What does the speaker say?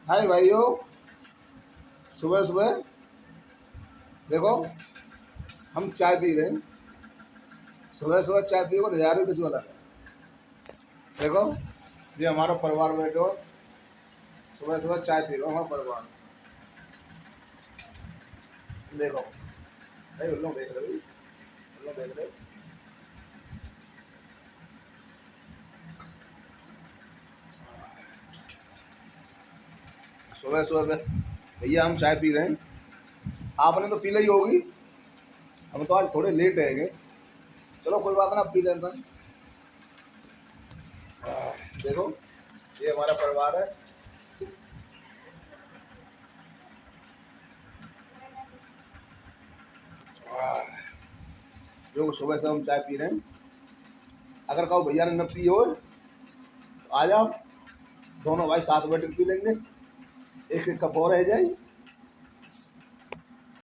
हाय भाइयों, सुबह सुबह देखो हम चाय पी रहे हैं। सुबह सुबह चाय पी को नजारे कुछ अलग है। देखो ये हमारा परिवार बैठो, सुबह सुबह चाय पी रहा हमारा परिवार। देखो नहीं उन लोग देख रहे भाई, उन लोग देख रहे। सुबह सुबह भैया हम चाय पी रहे हैं। आपने तो पी ली होगी, हम तो आज थोड़े लेट रहेंगे। चलो कोई बात ना, पी लेता है। देखो ये हमारा परिवार है। जो सुबह से हम चाय पी रहे हैं। अगर कहो भैया ने न पी हो तो आ जाओ, दोनों भाई साथ बैठ के पी लेंगे। एक एक कप और रह जाए।